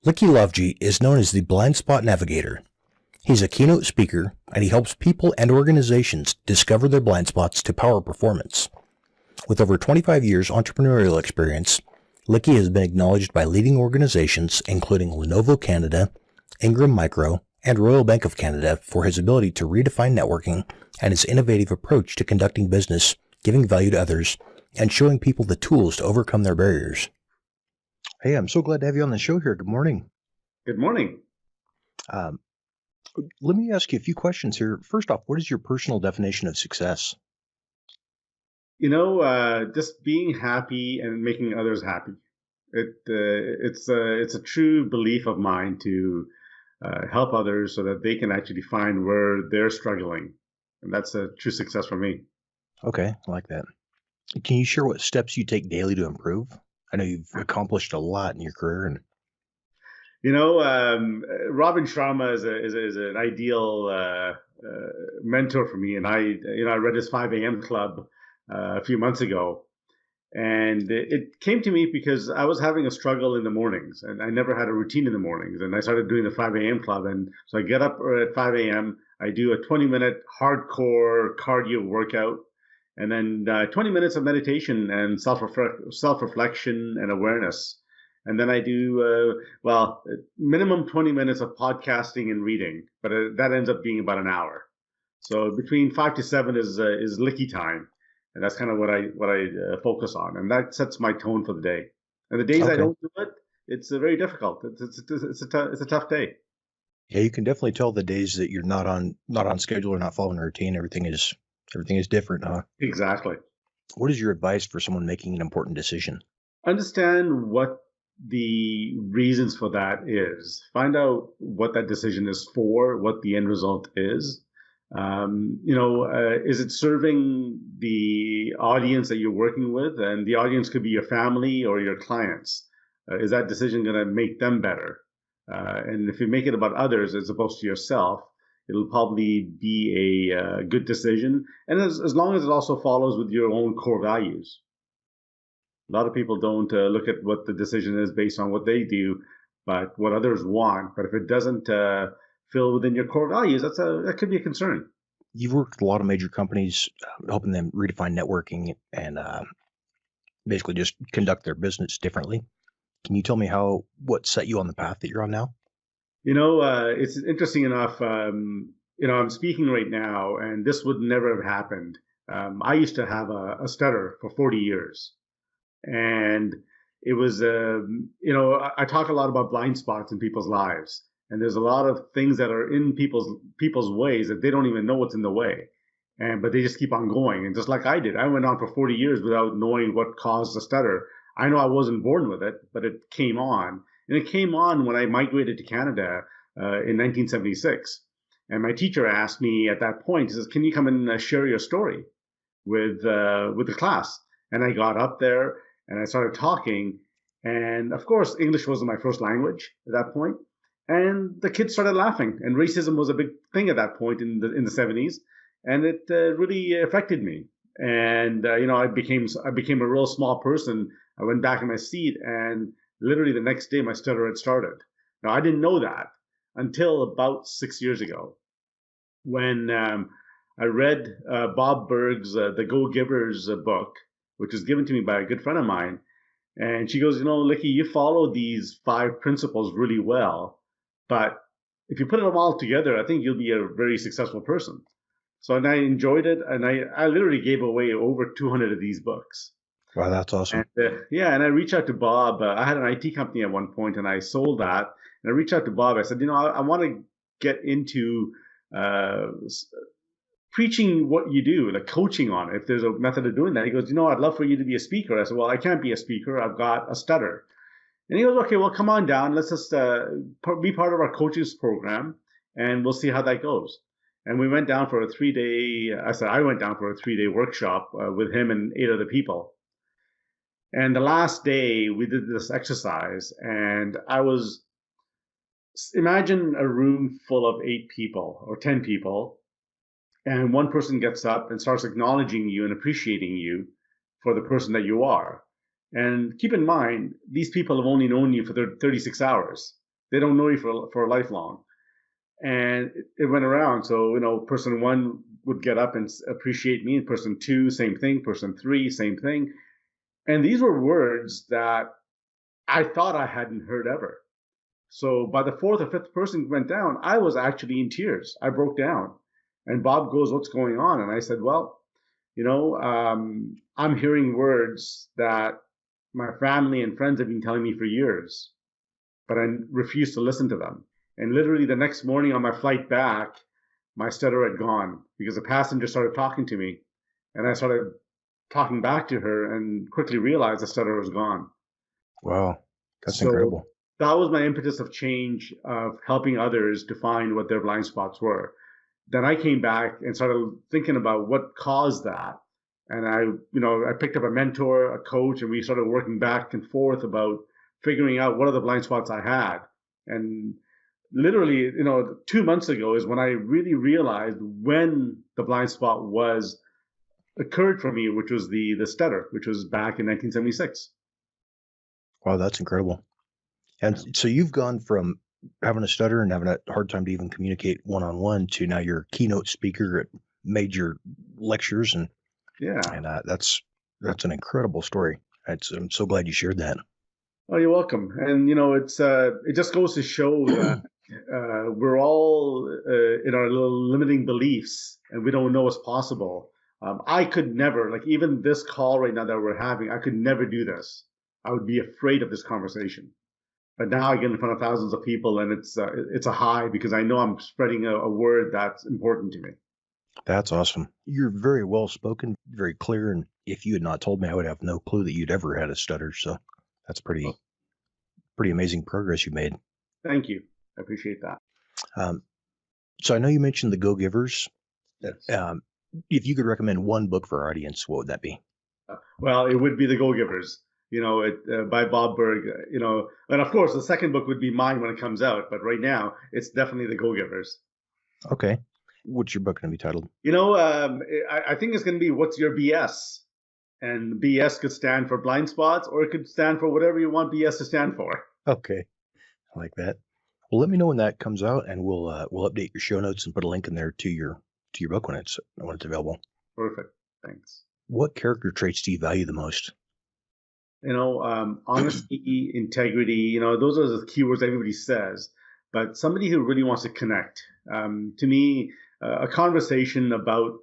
Likky Lavji is known as the Blind Spot Navigator. He's a keynote speaker, and he helps people and organizations discover their blind spots to power performance. With over 25 years entrepreneurial experience, Likky has been acknowledged by leading organizations including Lenovo Canada, Ingram Micro, and Royal Bank of Canada for his ability to redefine networking and his innovative approach to conducting business, giving value to others, and showing people the tools to overcome their barriers. Hey, I'm so glad to have you on the show here. Good morning. Good morning. Let me ask you a few questions here. First off, what is your personal definition of success? Just being happy and making others happy. It's a true belief of mine to help others so that they can actually find where they're struggling. And that's a true success for me. Okay, I like that. Can you share what steps you take daily to improve? I know you've accomplished a lot in your career. And Robin Sharma is an ideal mentor for me. And I read his 5 a.m. club a few months ago. And it came to me because I was having a struggle in the mornings, and I never had a routine in the mornings. And I started doing the 5 a.m. club. And so I get up at 5 a.m., I do a 20-minute hardcore cardio workout, and then 20 minutes of meditation and self-reflection and awareness. And then I do, minimum 20 minutes of podcasting and reading, but that ends up being about an hour. So between 5 to 7 is Likky time. And that's kind of what I focus on. And that sets my tone for the day. And the days I don't do it, it's very difficult. It's a tough day. Yeah, you can definitely tell the days that you're not on schedule or not following a routine. Everything is different, huh? Exactly. What is your advice for someone making an important decision? Understand what the reasons for that is. Find out what that decision is for, what the end result is. Is it serving the audience that you're working with? And the audience could be your family or your clients. Is that decision going to make them better? And if you make it about others as opposed to yourself, it'll probably be a good decision. And as long as it also follows with your own core values. A lot of people don't look at what the decision is based on what they do, but what others want. But if it doesn't fill within your core values, that could be a concern. You've worked with a lot of major companies, helping them redefine networking and basically just conduct their business differently. Can you tell me what set you on the path that you're on now? It's interesting enough. I'm speaking right now, and this would never have happened. I used to have a stutter for 40 years. And it was, I talk a lot about blind spots in people's lives. And there's a lot of things that are in people's ways that they don't even know what's in the way. But they just keep on going. And just like I did, I went on for 40 years without knowing what caused the stutter. I know I wasn't born with it, but it came on. And it came on when I migrated to Canada in 1976. And my teacher asked me at that point, he says, "Can you come and share your story with the class?" And I got up there and I started talking. And of course, English wasn't my first language at that point. And the kids started laughing. And racism was a big thing at that point in the 70s. And it really affected me. And, I became a real small person. I went back in my seat, and literally the next day my stutter had started. Now, I didn't know that until about 6 years ago when I read Bob Berg's The Go-Givers book, which was given to me by a good friend of mine. And she goes, Likky, you follow these 5 principles really well, but if you put them all together, I think you'll be a very successful person. So, and I enjoyed it, and I literally gave away over 200 of these books. Wow, that's awesome. And I reached out to Bob. I had an IT company at one point, and I sold that. And I reached out to Bob. I said, I want to get into preaching what you do, like coaching on it, if there's a method of doing that. He goes, I'd love for you to be a speaker. I said, well, I can't be a speaker. I've got a stutter. And he goes, okay, well, come on down. Let's just be part of our coaches program, and we'll see how that goes. And we went down for a 3-day, I went down for a 3-day workshop with him and 8 other people. And the last day we did this exercise, and imagine a room full of 8 people or 10 people. And one person gets up and starts acknowledging you and appreciating you for the person that you are. And keep in mind, these people have only known you for 36 hours. They don't know you for lifelong. And it went around. So, person one would get up and appreciate me, and person two, same thing, person three, same thing. And these were words that I thought I hadn't heard ever. So by the fourth or fifth person went down, I was actually in tears. I broke down. And Bob goes, "What's going on?" And I said, "Well, I'm hearing words that my family and friends have been telling me for years, but I refuse to listen to them." And literally the next morning on my flight back, my stutter had gone because a passenger started talking to me, and I started talking back to her and quickly realized the stutter was gone. Wow. That's So incredible. that was my impetus of change, of helping others to find what their blind spots were. Then I came back and started thinking about what caused that. And I picked up a mentor, a coach, and we started working back and forth about figuring out what are the blind spots I had. And literally, 2 months ago is when I really realized when the blind spot occurred for me, which was the stutter, which was back in 1976. Wow, that's incredible. And so you've gone from having a stutter and having a hard time to even communicate one-on-one to now you're a keynote speaker at major lectures, and that's an incredible story. I'm so glad you shared that. Oh, you're welcome. And it just goes to show that we're all in our little limiting beliefs, and we don't know what's possible. I could never, like even this call right now that we're having, I could never do this. I would be afraid of this conversation. But now I get in front of thousands of people, and it's a high because I know I'm spreading a word that's important to me. That's awesome. You're very well spoken, very clear, and if you had not told me, I would have no clue that you'd ever had a stutter. So that's pretty amazing progress you made. Thank you. I appreciate that. So I know you mentioned the Go-Givers. Yes. If you could recommend one book for our audience, what would that be? Well, it would be The Go-Givers. By Bob Burg, and of course the second book would be mine when it comes out. But right now, it's definitely The Go-Givers. Okay. What's your book going to be titled? I think it's going to be What's Your BS? And BS could stand for blind spots, or it could stand for whatever you want BS to stand for. Okay. I like that. Well, let me know when that comes out, and we'll update your show notes and put a link in there to your book when it's available. Perfect. Thanks. What character traits do you value the most? Honesty, integrity, those are the keywords everybody says, but somebody who really wants to connect. To me, a conversation about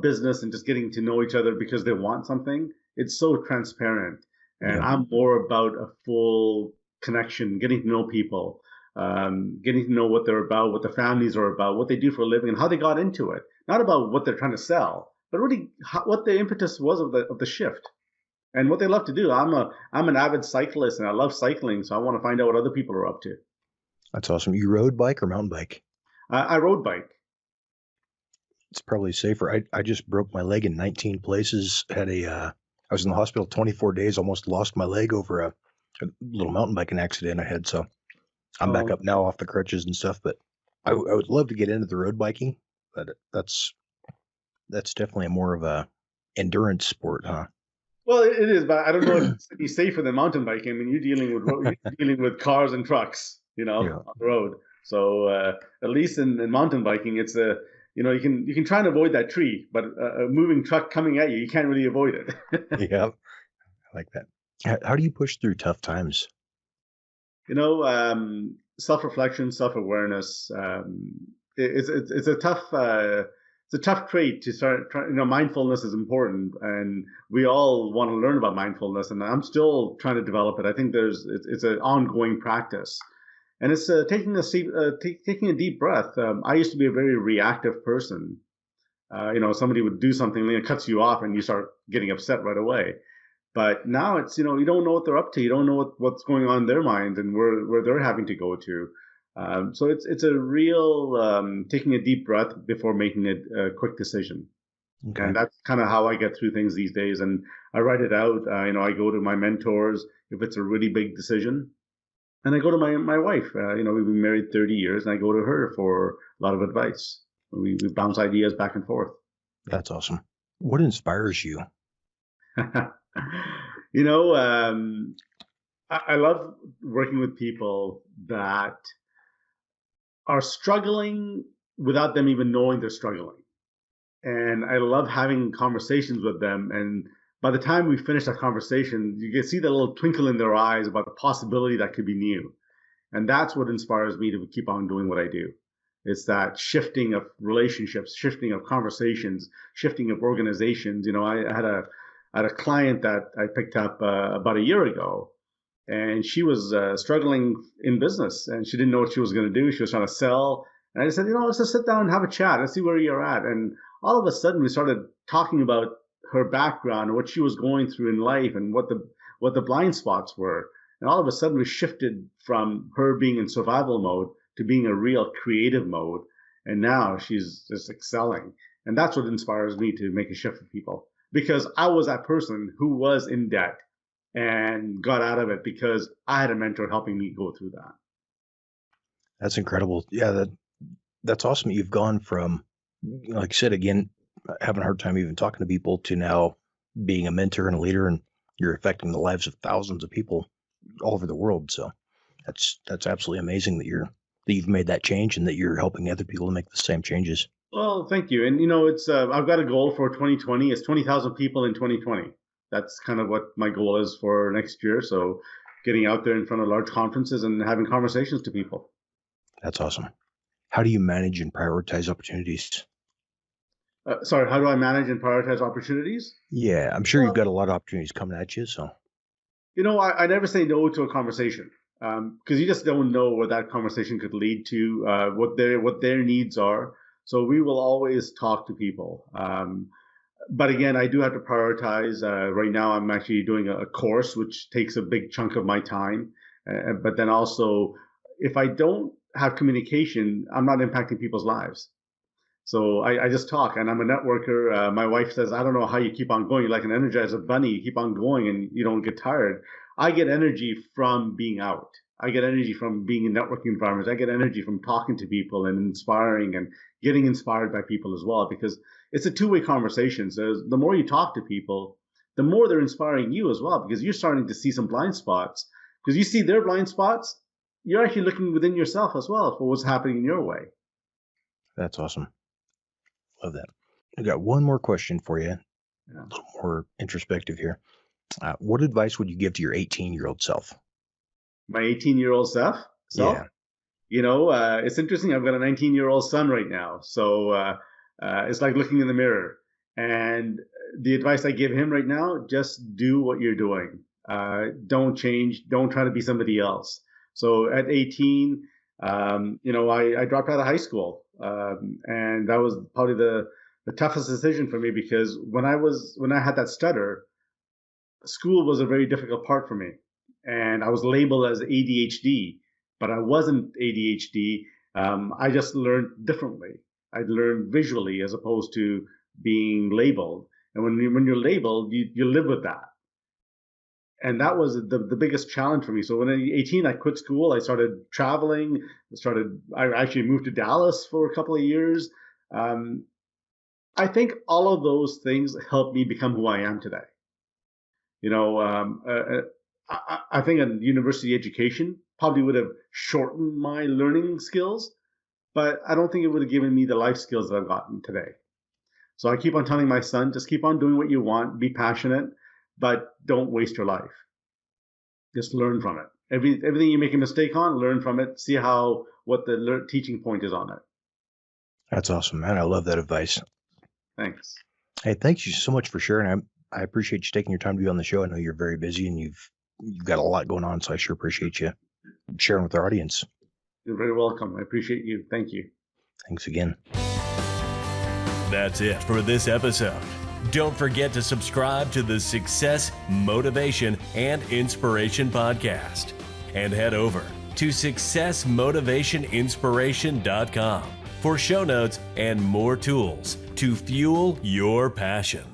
business and just getting to know each other because they want something, it's so transparent. And I'm more about a full connection, getting to know people, getting to know what they're about, what their families are about, what they do for a living, and how they got into it. Not about what they're trying to sell, but really what the impetus was of the shift. And what they love to do. I'm an avid cyclist, and I love cycling, so I want to find out what other people are up to. That's awesome. You road bike or mountain bike? I road bike. It's probably safer. I just broke my leg in 19 places. I was in the hospital 24 days. Almost lost my leg over a little mountain biking accident I had. So I'm back up now off the crutches and stuff. But I would love to get into the road biking, but that's definitely more of a endurance sport, huh? Well, it is, but I don't know if it's any safer than mountain biking. I mean, you're dealing with cars and trucks, on the road. So at least in mountain biking, it's you can try and avoid that tree, but a moving truck coming at you, you can't really avoid it. Yeah, I like that. How do you push through tough times? Self-reflection, self-awareness. It's a tough. It's a tough trait to start. Mindfulness is important, and we all want to learn about mindfulness. And I'm still trying to develop it. I think it's an ongoing practice, and it's taking a deep breath. I used to be a very reactive person. Somebody would do something, and it cuts you off, and you start getting upset right away. But now it's you don't know what they're up to. You don't know what's going on in their mind and where they're having to go to. So it's a real taking a deep breath before making a quick decision. Okay. And that's kind of how I get through things these days. And I write it out. I go to my mentors if it's a really big decision. And I go to my wife. We've been married 30 years, and I go to her for a lot of advice. We bounce ideas back and forth. That's awesome. What inspires you? I love working with people that are struggling without them even knowing they're struggling. And I love having conversations with them. And by the time we finish that conversation, you can see that little twinkle in their eyes about the possibility that could be new. And that's what inspires me to keep on doing what I do. It's that shifting of relationships, shifting of conversations, shifting of organizations. I had a client that I picked up about a year ago, and she was struggling in business, and she didn't know what she was going to do. She was trying to sell, and I just said, let's just sit down and have a chat. Let's see where you're at. And all of a sudden, we started talking about her background and what she was going through in life, and what the blind spots were. And all of a sudden, we shifted from her being in survival mode to being a real creative mode. And now she's just excelling. And that's what inspires me to make a shift for people, because I was that person who was in debt and got out of it because I had a mentor helping me go through that. That's incredible. Yeah, that's awesome. You've gone from, like I said, again, having a hard time even talking to people, to now being a mentor and a leader, and you're affecting the lives of thousands of people all over the world. So that's absolutely amazing that you've made that change, and that you're helping other people to make the same changes. Well, thank you. And it's I've got a goal for 2020. It's 20,000 people in 2020. That's kind of what my goal is for next year. So getting out there in front of large conferences and having conversations to people. That's awesome. How do you manage and prioritize opportunities? Sorry, how do I manage and prioritize opportunities? Yeah, I'm sure you've got a lot of opportunities coming at you. So, I never say no to a conversation, because you just don't know where that conversation could lead to, what their needs are. So we will always talk to people. But again, I do have to prioritize. Right now, I'm actually doing a course, which takes a big chunk of my time. But then also, if I don't have communication, I'm not impacting people's lives. So I just talk, and I'm a networker. My wife says, I don't know how you keep on going. You're like an Energizer bunny. You keep on going and you don't get tired. I get energy from being out. I get energy from being in networking environments. I get energy from talking to people and inspiring and getting inspired by people as well, because it's a two-way conversation. So the more you talk to people, the more they're inspiring you as well, because you're starting to see some blind spots. Because you see their blind spots, you're actually looking within yourself as well for what's happening in your way. That's awesome. Love that. I got one more question for you. Yeah. A little more introspective here. What advice would you give to your 18-year-old self? My 18-year-old self? Yeah. It's interesting. I've got a 19-year-old son right now. So it's like looking in the mirror. And the advice I give him right now, just do what you're doing. Don't change. Don't try to be somebody else. So at 18, I dropped out of high school. And that was probably the toughest decision for me, because when I had that stutter, school was a very difficult part for me. And I was labeled as ADHD, but I wasn't ADHD. I just learned differently. I learned visually as opposed to being labeled. And when you're labeled, you live with that. And that was the biggest challenge for me. So when I was 18, I quit school. I started traveling. I actually moved to Dallas for a couple of years. I think all of those things helped me become who I am today. I think a university education probably would have shortened my learning skills, but I don't think it would have given me the life skills that I've gotten today. So I keep on telling my son, just keep on doing what you want, be passionate, but don't waste your life. Just learn from it. Everything you make a mistake on, learn from it, see what the teaching point is on it. That's awesome, man. I love that advice. Thanks. Hey, thanks you so much for sharing. I appreciate you taking your time to be on the show. I know you're very busy and you've got a lot going on, so I sure appreciate you sharing with our audience. You're very welcome. I appreciate you. Thank you. Thanks again. That's it for this episode. Don't forget to subscribe to the Success, Motivation, and Inspiration podcast. And head over to successmotivationinspiration.com for show notes and more tools to fuel your passion.